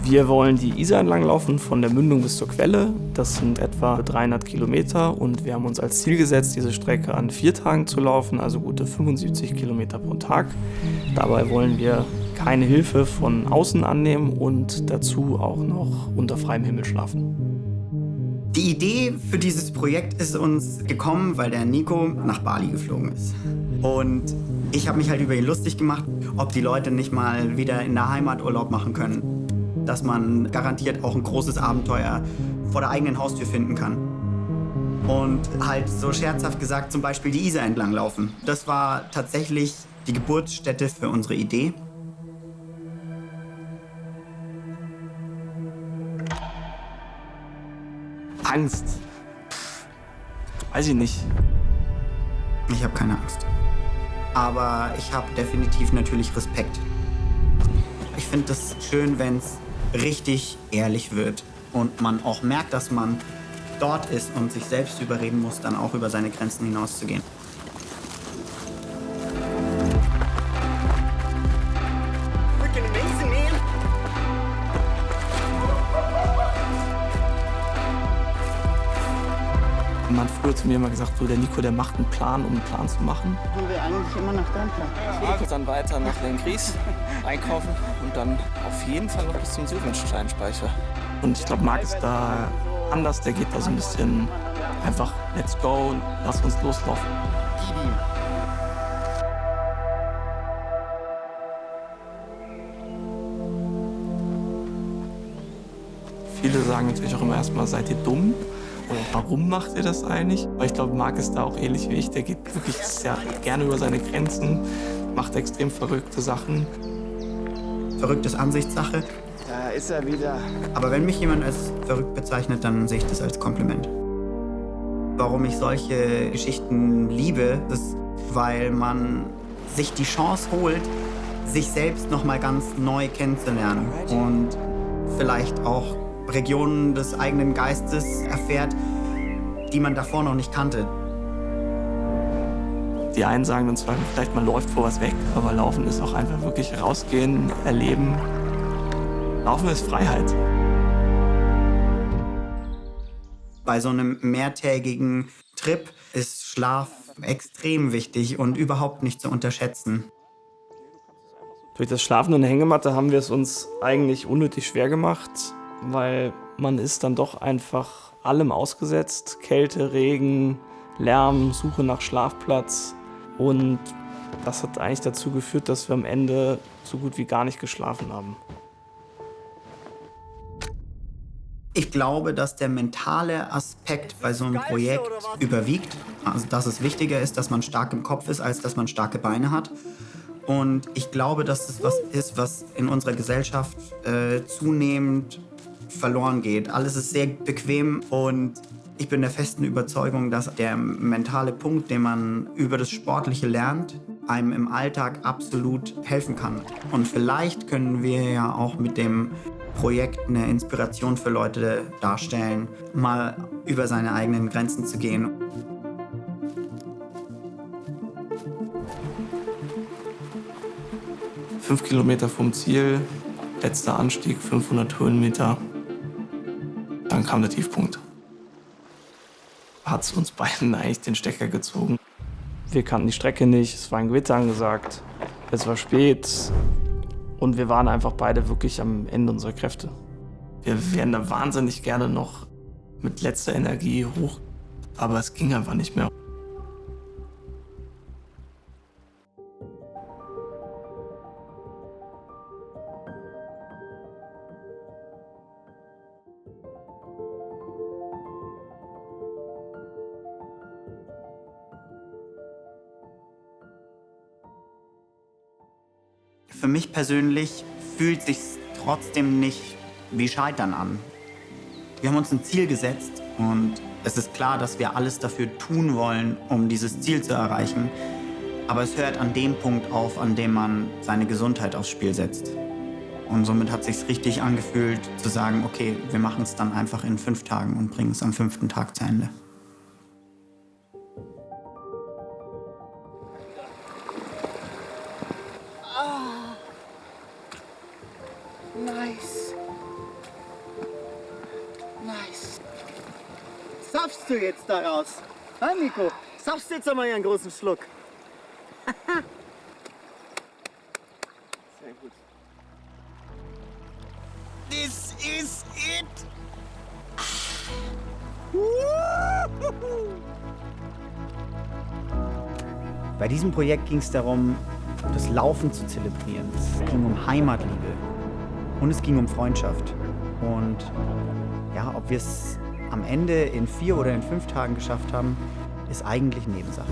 Wir wollen die Isar entlang laufen, von der Mündung bis zur Quelle. Das sind etwa 300 Kilometer und wir haben uns als Ziel gesetzt, diese Strecke an 4 Tagen zu laufen, also gute 75 Kilometer pro Tag. Dabei wollen wir keine Hilfe von außen annehmen und dazu auch noch unter freiem Himmel schlafen. Die Idee für dieses Projekt ist uns gekommen, weil der Nico nach Bali geflogen ist. Und ich habe mich halt über ihn lustig gemacht, ob die Leute nicht mal wieder in der Heimat Urlaub machen können. Dass man garantiert auch ein großes Abenteuer vor der eigenen Haustür finden kann. Und halt so scherzhaft gesagt, zum Beispiel die Isar entlang laufen. Das war tatsächlich die Geburtsstätte für unsere Idee. Angst? Weiß ich nicht. Ich habe keine Angst. Aber ich habe definitiv natürlich Respekt. Ich finde es schön, wenn es richtig ehrlich wird und man auch merkt, dass man dort ist und sich selbst überreden muss, dann auch über seine Grenzen hinauszugehen. Freaking amazing, man! Man hat früher zu mir immer gesagt, so, der Nico, der macht einen Plan, um einen Plan zu machen. Gehen wir eigentlich immer nach Darmstadt? Ja, dann weiter nach Lenggries, einkaufen und dann auf jeden Fall noch bis zum Sylvensteinspeicher. Und ich glaube, Marc ist da anders, der geht da so ein bisschen einfach, let's go, lass uns loslaufen. Viele sagen natürlich auch immer erstmal, seid ihr dumm? Oder warum macht ihr das eigentlich? Aber ich glaube, Marc ist da auch ähnlich wie ich. Der geht wirklich sehr gerne über seine Grenzen, macht extrem verrückte Sachen. Verrückt ist Ansichtssache. Da ist er wieder. Aber wenn mich jemand als verrückt bezeichnet, dann sehe ich das als Kompliment. Warum ich solche Geschichten liebe, ist, weil man sich die Chance holt, sich selbst noch mal ganz neu kennenzulernen und vielleicht auch Regionen des eigenen Geistes erfährt, die man davor noch nicht kannte. Die einen sagen dann zwar vielleicht, man läuft vor was weg, aber Laufen ist auch einfach wirklich rausgehen, erleben. Laufen ist Freiheit. Bei so einem mehrtägigen Trip ist Schlaf extrem wichtig und überhaupt nicht zu unterschätzen. Durch das Schlafen in der Hängematte haben wir es uns eigentlich unnötig schwer gemacht, weil man ist dann doch einfach allem ausgesetzt. Kälte, Regen, Lärm, Suche nach Schlafplatz. Und das hat eigentlich dazu geführt, dass wir am Ende so gut wie gar nicht geschlafen haben. Ich glaube, dass der mentale Aspekt bei so einem Projekt überwiegt. Also, dass es wichtiger ist, dass man stark im Kopf ist, als dass man starke Beine hat. Und ich glaube, dass es was ist, was in unserer Gesellschaft zunehmend verloren geht. Alles ist sehr bequem und ich bin der festen Überzeugung, dass der mentale Punkt, den man über das Sportliche lernt, einem im Alltag absolut helfen kann. Und vielleicht können wir ja auch mit dem Projekt eine Inspiration für Leute darstellen, mal über seine eigenen Grenzen zu gehen. Fünf Kilometer vom Ziel, letzter Anstieg, 500 Höhenmeter. Dann kam der Tiefpunkt. Hat es uns beiden eigentlich den Stecker gezogen. Wir kannten die Strecke nicht, es war ein Gewitter angesagt, es war spät und wir waren einfach beide wirklich am Ende unserer Kräfte. Wir wären da wahnsinnig gerne noch mit letzter Energie hoch, aber es ging einfach nicht mehr. Für mich persönlich fühlt sich trotzdem nicht wie Scheitern an. Wir haben uns ein Ziel gesetzt und es ist klar, dass wir alles dafür tun wollen, um dieses Ziel zu erreichen. Aber es hört an dem Punkt auf, an dem man seine Gesundheit aufs Spiel setzt. Und somit hat es sich richtig angefühlt, zu sagen, okay, wir machen es dann einfach in 5 Tagen und bringen es am 5. Tag zu Ende. Nice. schaffst du jetzt daraus? Ha, Nico? Saufst du jetzt einmal einen großen Schluck? Sehr gut. This is it! Bei diesem Projekt ging es darum, das Laufen zu zelebrieren. Es ging um Heimatliebe und es ging um Freundschaft. Und ja, ob wir es am Ende in 4 oder in 5 Tagen geschafft haben, ist eigentlich Nebensache.